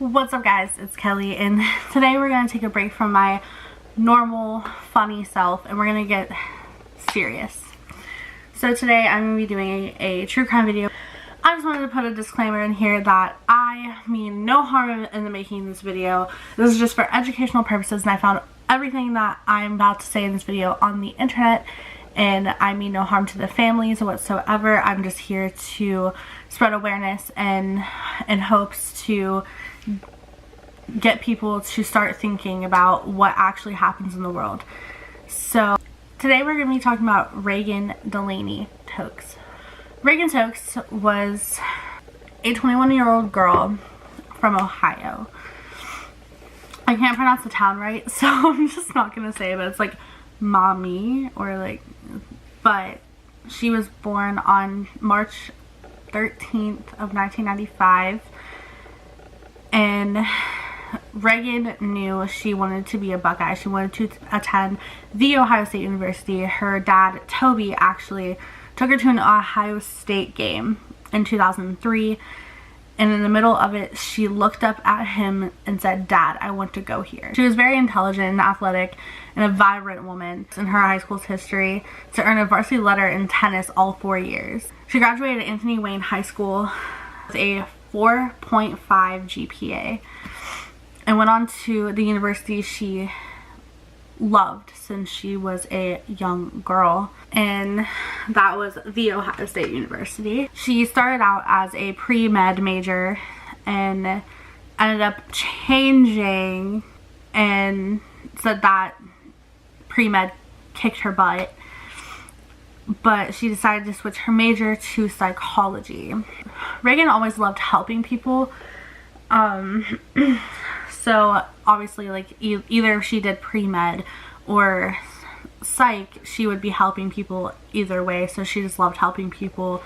What's up guys, it's Kelly, and today we're going to take a break from my normal funny self and we're going to get serious. So today I'm going to be doing a true crime video. I just wanted to put a disclaimer in here that I mean no harm in the making of this video. This is just for educational purposes, and I found everything that I'm about to say in this video on the internet, and I mean no harm to the families whatsoever. I'm just here to spread awareness and in hopes to get people to start thinking about what actually happens in the world. So today we're going to be talking about Reagan Tokes. Reagan Tokes was a 21-year-old girl from Ohio. I can't pronounce the town right, so I'm just not going to say it, but it's like Mommy or like, but she was born on March 13th of 1995, and Reagan knew she wanted to be a Buckeye. She wanted to attend the Ohio State University. Her dad, Toby, actually took her to an Ohio State game in 2003, and in the middle of it, she looked up at him and said, "Dad, I want to go here." She was very intelligent and athletic and a vibrant woman in her high school's history to earn a varsity letter in tennis all 4 years. She graduated Anthony Wayne High School with a 4.5 GPA and went on to the university she loved since she was a young girl, and that was the Ohio State University. She started out as a pre-med major and ended up changing and said that pre-med kicked her butt, but she decided to switch her major to psychology. Reagan always loved helping people, so obviously, like, either if she did pre-med or psych, she would be helping people either way. So she just loved helping people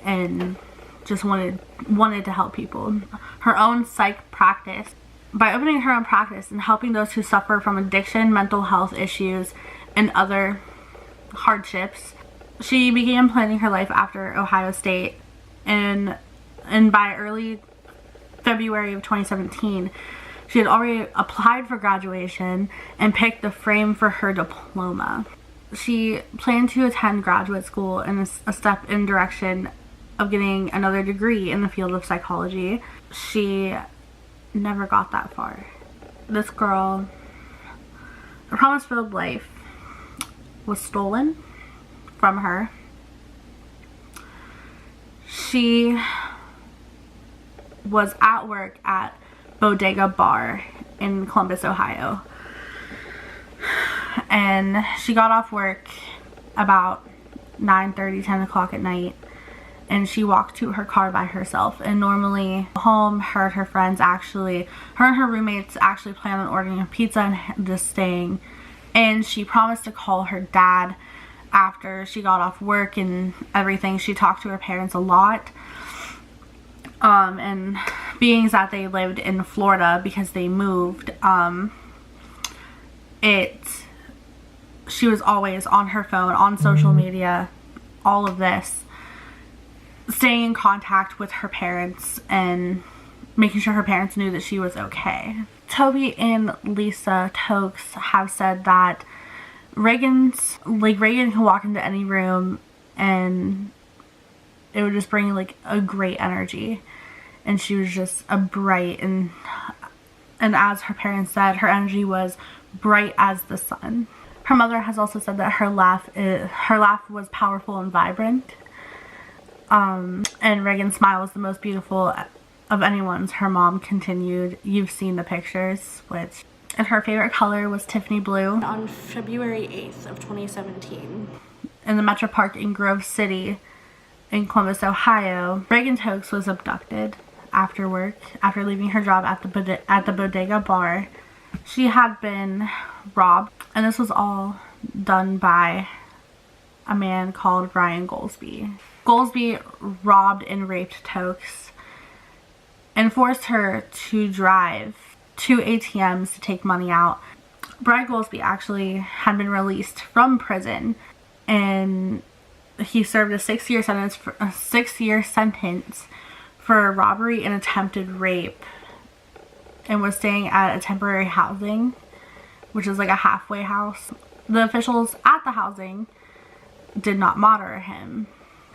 and just wanted to help people. Her own psych practice, by opening her own practice and helping those who suffer from addiction, mental health issues, and other hardships, she began planning her life after Ohio State, and by early February of 2017, she had already applied for graduation and picked the frame for her diploma. She planned to attend graduate school and a step in direction of getting another degree in the field of psychology. She never got that far. This girl, a promise-filled life was stolen from her. She was at work at Bodega Bar in Columbus, Ohio, and she got off work about 9:30, 10 o'clock at night, and she walked to her car by herself. And normally home, her and her friends actually, her and her roommates actually planned on ordering a pizza and just staying, and she promised to call her dad after she got off work and everything. She talked to her parents a lot, and being that they lived in Florida because they moved, she was always on her phone, on social media, all of this, staying in contact with her parents and making sure her parents knew that she was okay. Toby and Lisa Tokes have said that Reagan can walk into any room and it would just bring like a great energy, and she was just a bright, and as her parents said, her energy was bright as the sun. Her mother has also said that her laugh was powerful and vibrant, and Reagan's smile was the most beautiful of anyone's. Her mom continued, "You've seen the pictures," and her favorite color was Tiffany blue. On February 8th of 2017, in the Metro Park in Grove City in Columbus, Ohio, Reagan Tokes was abducted after work, after leaving her job at the Bodega Bar. She had been robbed, and this was all done by a man called Brian Goldsby. Goldsby robbed and raped Tokes and forced her to drive to ATMs to take money out. Brian Goldsby actually had been released from prison, and he served a 6-year sentence for robbery and attempted rape and was staying at a temporary housing, which is like a halfway house. The officials at the housing did not monitor him.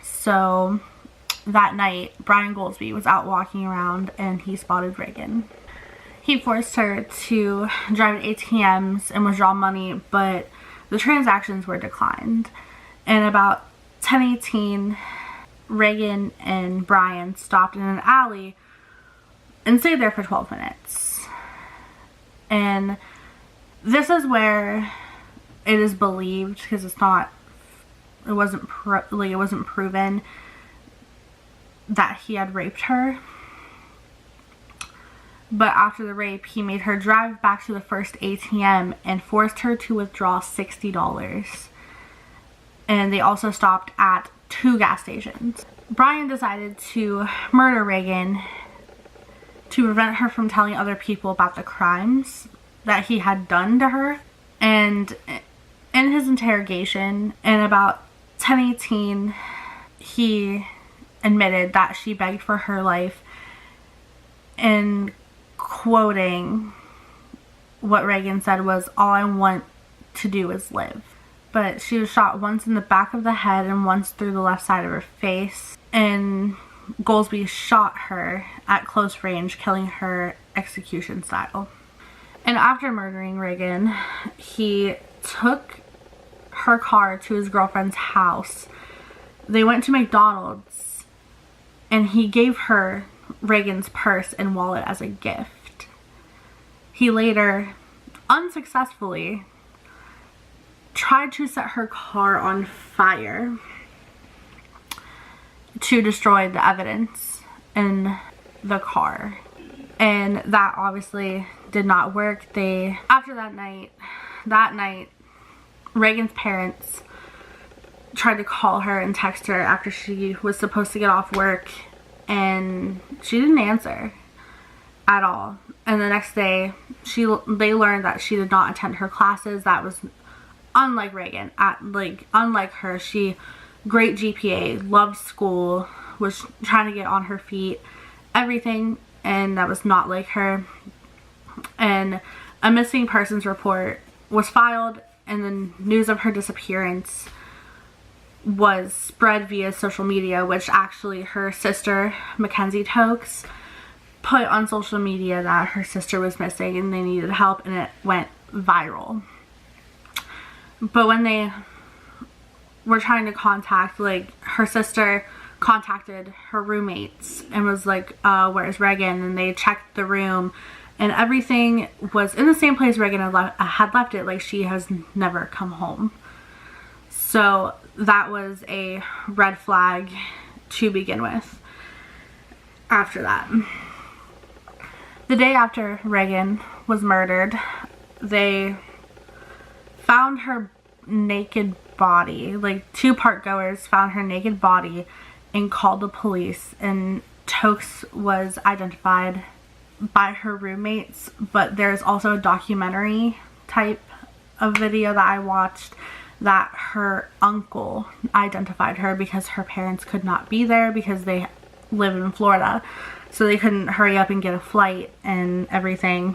So that night, Brian Goldsby was out walking around and he spotted Reagan. He forced her to drive to ATMs and withdraw money, but the transactions were declined. And about 10:18, Reagan and Brian stopped in an alley and stayed there for 12 minutes. And this is where it is believed, because it wasn't proven, that he had raped her. But after the rape, he made her drive back to the first ATM and forced her to withdraw $60. And they also stopped at 2 gas stations. Brian decided to murder Reagan to prevent her from telling other people about the crimes that he had done to her. And in his interrogation, in about 10:18, he admitted that she begged for her life, and quoting what Reagan said was, "All I want to do is live." But she was shot once in the back of the head and once through the left side of her face, and Goldsby shot her at close range, killing her execution style. And after murdering Reagan, he took her car to his girlfriend's house. They went to McDonald's and he gave her Reagan's purse and wallet as a gift. He later, unsuccessfully, tried to set her car on fire to destroy the evidence in the car. And that obviously did not work. After that night, Reagan's parents tried to call her and text her after she was supposed to get off work, and she didn't answer at all. And the next day, they learned that she did not attend her classes. That was unlike Reagan. Unlike her, she great GPA, loved school, was trying to get on her feet, everything, and that was not like her. And a missing persons report was filed, and the news of her disappearance was spread via social media, which actually her sister, Reagan Tokes, put on social media that her sister was missing and they needed help, and it went viral. But when they were trying to contact, her sister contacted her roommates and was like, where's Reagan? And they checked the room and everything was in the same place Reagan had left it. She has never come home. So that was a red flag to begin with. After that, the day after Reagan was murdered, they found her naked body. 2 park goers found her naked body and called the police, and Tokes was identified by her roommates. But there's also a documentary type of video that I watched that her uncle identified her, because her parents could not be there because they live in Florida, so they couldn't hurry up and get a flight and everything.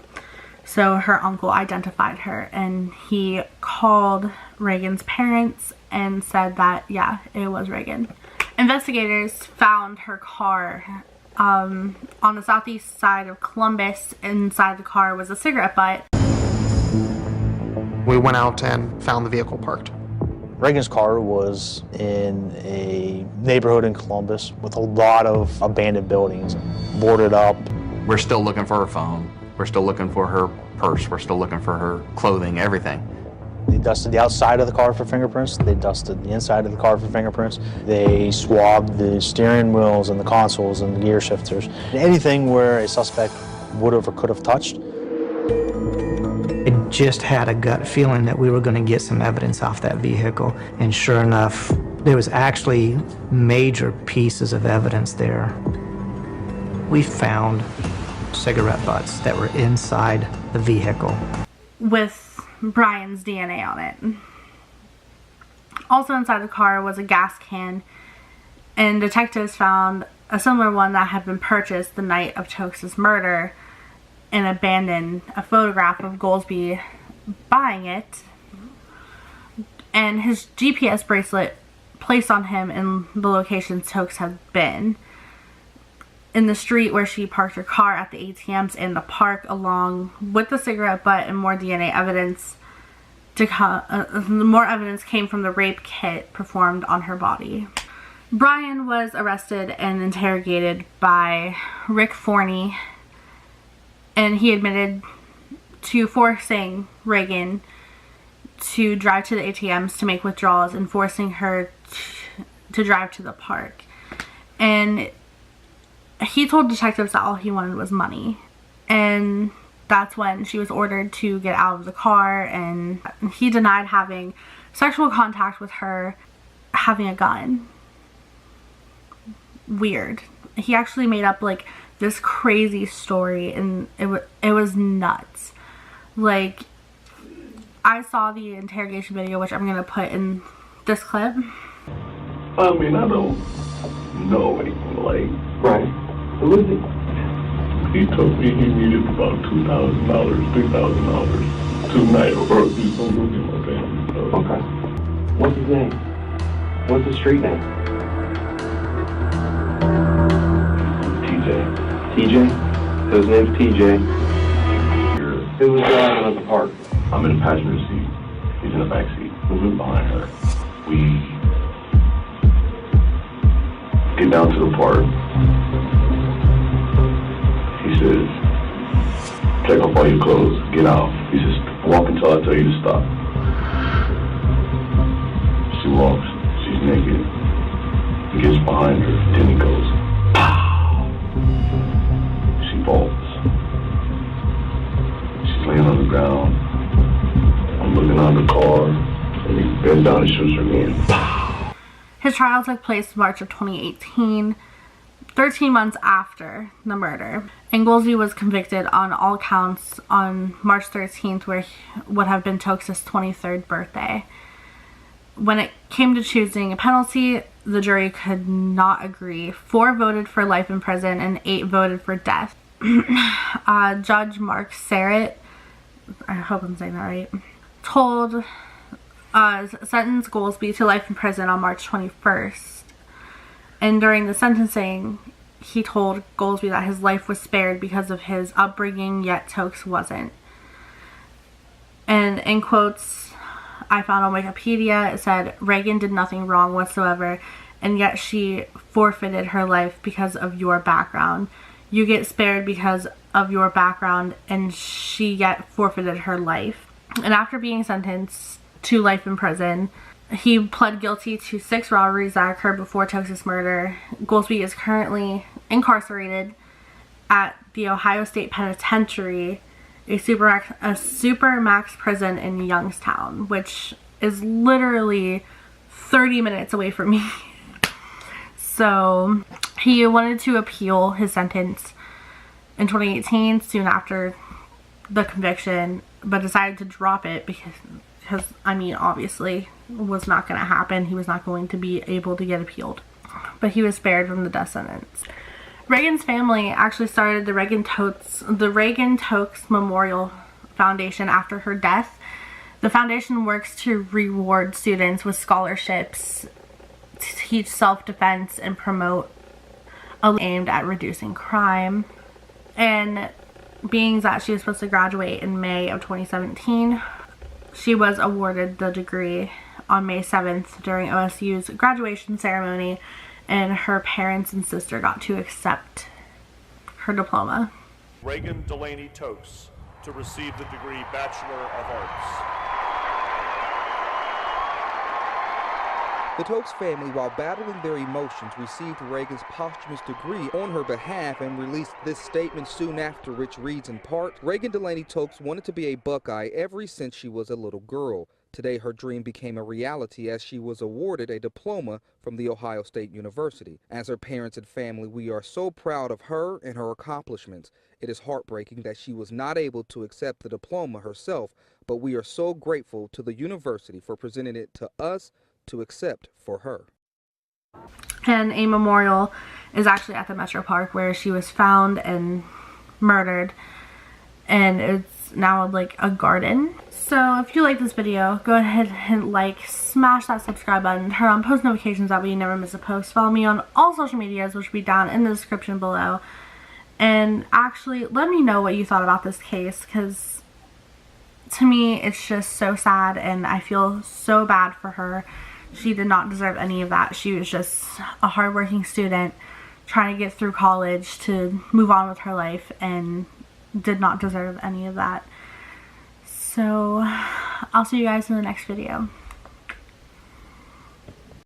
So her uncle identified her, and he called Reagan's parents and said that, yeah, it was Reagan. Investigators found her car on the southeast side of Columbus. Inside the car was a cigarette butt. We went out and found the vehicle parked. Reagan's car was in a neighborhood in Columbus with a lot of abandoned buildings, boarded up. We're still looking for her phone. We're still looking for her purse. We're still looking for her clothing, everything. They dusted the outside of the car for fingerprints. They dusted the inside of the car for fingerprints. They swabbed the steering wheels and the consoles and the gear shifters. Anything where a suspect would have or could have touched. I just had a gut feeling that we were going to get some evidence off that vehicle, and sure enough, there was actually major pieces of evidence there. We found cigarette butts that were inside the vehicle with Brian's DNA on it. Also inside the car was a gas can, and detectives found a similar one that had been purchased the night of Tokes' murder and abandoned a photograph of Goldsby buying it, and his GPS bracelet placed on him in the locations Tokes had been. In the street where she parked her car, at the ATMs, in the park, along with the cigarette butt and more DNA evidence. More evidence came from the rape kit performed on her body. Brian was arrested and interrogated by Rick Forney, and he admitted to forcing Reagan to drive to the ATMs to make withdrawals and forcing her to drive to the park. And he told detectives that all he wanted was money. And that's when she was ordered to get out of the car, and he denied having sexual contact with her, having a gun. Weird. He actually made up like this crazy story, and it was nuts. Like, I saw the interrogation video, which I'm gonna put in this clip. I mean, I don't know anything like. Right. Who is it? He told me he needed about $2,000, $3,000 tonight, or he's gonna go get my family. So. Okay. What's his name? What's the street name? TJ. TJ? So his name's TJ. Who was driving at the park? I'm in the passenger seat. He's in the back seat. Moving behind her. We get down to the park. He says, take off all your clothes, get out. He says, walk until I tell you to stop. She walks, she's naked. He gets behind her, then he goes, pow! She falls. She's laying on the ground. I'm looking on the car, and he bends down and shoots her again. Pow! His trial took place March of 2018. 13 months after the murder, and Goldsby was convicted on all counts on March 13th, where would have been Tokes' 23rd birthday. When it came to choosing a penalty, the jury could not agree. 4 voted for life in prison and 8 voted for death. Judge Mark Serrett, I hope I'm saying that right, sentenced Goldsby to life in prison on March 21st. And during the sentencing, he told Goldsby that his life was spared because of his upbringing, yet Tokes wasn't. And in quotes I found on Wikipedia, it said, Reagan did nothing wrong whatsoever, and yet she forfeited her life because of your background. You get spared because of your background, and she yet forfeited her life. And after being sentenced to life in prison, he pled guilty to 6 robberies that occurred before Tokes' murder. Goldsby is currently incarcerated at the Ohio State Penitentiary, a supermax prison in Youngstown, which is literally 30 minutes away from me. So he wanted to appeal his sentence in 2018, soon after the conviction, but decided to drop it because I mean, obviously was not going to happen. He was not going to be able to get appealed, but he was spared from the death sentence. Reagan's family actually started the Reagan Tokes Memorial Foundation after her death. The foundation works to reward students with scholarships, to teach self-defense, and promote aimed at reducing crime. And being that she was supposed to graduate in May of 2017, she was awarded the degree on May 7th during OSU's graduation ceremony, and her parents and sister got to accept her diploma. Reagan Delaney Tokes to receive the degree Bachelor of Arts. The Tokes family, while battling their emotions, received Reagan's posthumous degree on her behalf and released this statement soon after, which reads in part, Reagan Delaney Tokes wanted to be a Buckeye ever since she was a little girl. Today, her dream became a reality as she was awarded a diploma from The Ohio State University. As her parents and family, we are so proud of her and her accomplishments. It is heartbreaking that she was not able to accept the diploma herself, but we are so grateful to the university for presenting it to us to accept for her. And a memorial is actually at the Metro Park where she was found and murdered. and it's now like a garden. So if you like this video, go ahead and like, smash that subscribe button, turn on post notifications, that way you never miss a post. Follow me on all social medias, which will be down in the description below. And actually, let me know what you thought about this case, because to me, it's just so sad, and I feel so bad for her. She did not deserve any of that. She was just a hardworking student trying to get through college to move on with her life, and did not deserve any of that. So I'll see you guys in the next video.